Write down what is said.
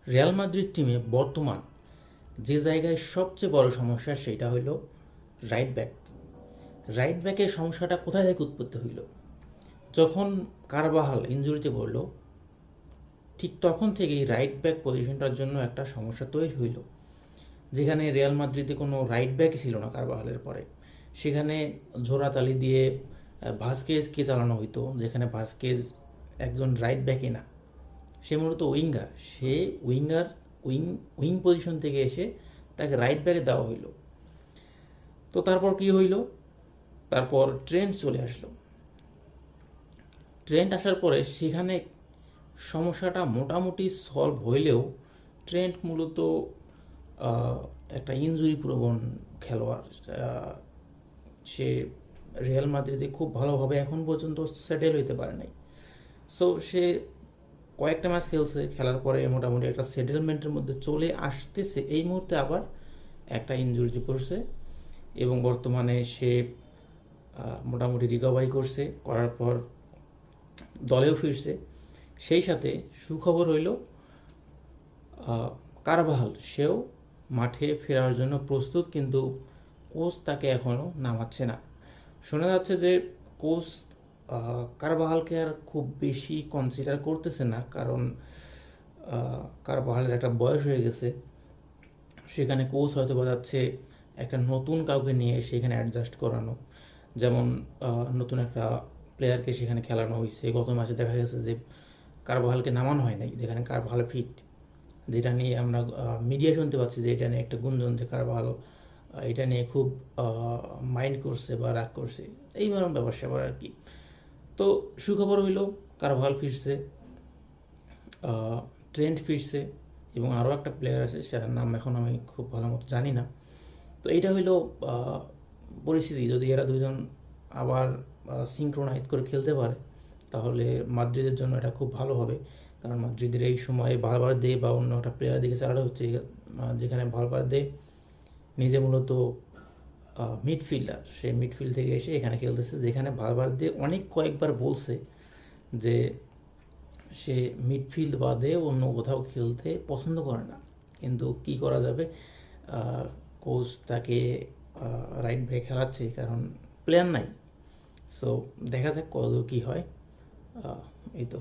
Real Madrid টিমে বর্তমান যে জায়গায় সবচেয়ে বড় সমস্যা সেটা হইল রাইট ব্যাক। রাইট ব্যাকের সমস্যাটা কোথায় থেকে উৎপত্তি হইল? যখন কারবাহাল ইনজুরিতে পড়ল, ঠিক তখন থেকেই রাইট ব্যাক পজিশনটার জন্য একটা সমস্যা তৈরি হইল। যেখানে রিয়াল মাদ্রিদে কোনো রাইট ব্যাকই ছিল না কারবাহালের পরে, সেখানে জোড়াতালি দিয়ে ভাস্কেজকে চালানো হইতো, যেখানে ভাস্কেজ একজন রাইট ব্যাকই না, সে মূলত উইঙ্গার। সে উইঙ্গার উইং উইং পজিশন থেকে এসে তাকে রাইট ব্যাকে দেওয়া হইল। তো তারপর কি হইল? তারপর ট্রেন্ড চলে আসলো। ট্রেন্ড আসার পরে সেখানে সমস্যাটা মোটামুটি সলভ হইলেও ট্রেন্ড মূলত একটা ইনজুরি প্রবণ খেলোয়াড়। সে রিয়াল মাদ্রিদে খুব ভালোভাবে এখন পর্যন্ত সেটেল হইতে পারে নাই। সো সে কয়েকটা ম্যাচ খেলছে, খেলার পরে মোটামুটি একটা সেটেলমেন্টের মধ্যে চলে আসতেছে। এই মুহূর্তে আবার একটা ইনজুরিতে পড়ছে এবং বর্তমানে সে মোটামুটি রিকভারি করছে, করার পর দলেও ফিরছে। সেই সাথে সুখবর হইল কারবাহাল সেও মাঠে ফেরার জন্য প্রস্তুত, কিন্তু কোচ তাকে এখনও নামাচ্ছে না। শোনা যাচ্ছে যে কোচ কারবাহালকে আর খুব বেশি কনসিডার করতেছে না, কারণ কারবাহালের একটা বয়স হয়ে গেছে। সেখানে কোচ হয়তো যাচ্ছে একটা নতুন কাউকে নিয়ে সেখানে অ্যাডজাস্ট করানো। যেমন নতুন একটা প্লেয়ারকে সেখানে খেলানো হয়েছে। গত ম্যাচে দেখা গেছে যে কারবাহালকে নামানো হয় নাই, যেখানে কারবাহাল ফিট। যেটা নিয়ে আমরা মিডিয়া শুনতে পাচ্ছি যে এটা নিয়ে একটা গুঞ্জন যে কারবাহাল এটা নিয়ে খুব মাইন্ড করছে বা রাগ করছে, এই ধরনের ব্যাপার স্যাপার আর কি। তো সুখবর হইল কারবাহাল ফিরছে, ট্রেন্ড ফিরছে এবং আরও একটা প্লেয়ার আছে, সেটার নাম এখন আমি খুব ভালো মতো জানি না। তো এইটা হইলো পরিস্থিতি। যদি এরা দুজন আবার সিঙ্ক্রোনাইজ করে খেলতে পারে তাহলে মাদ্রিদের জন্য এটা খুব ভালো হবে। কারণ মাদ্রিদের এই সময়ে ভালভার্দে বা অন্য একটা প্লেয়ার দিকে চালানো হচ্ছে, যেখানে ভালভার্দে নিজে মূলত মিডফিল্ডার। সে মিডফিল্ড থেকে এসে এখানে খেলতেছে, যেখানে ভালভার্দে অনেক কয়েকবার বলছে যে সে মিডফিল্ড বাদে অন্য কোথাও খেলতে পছন্দ করে না। কিন্তু কি করা যাবে, কোচ তাকে রাইট ব্যাক খেলাচ্ছে কারণ প্লেয়ার নাই। সো দেখা যাক কত কী হয়। এই তো।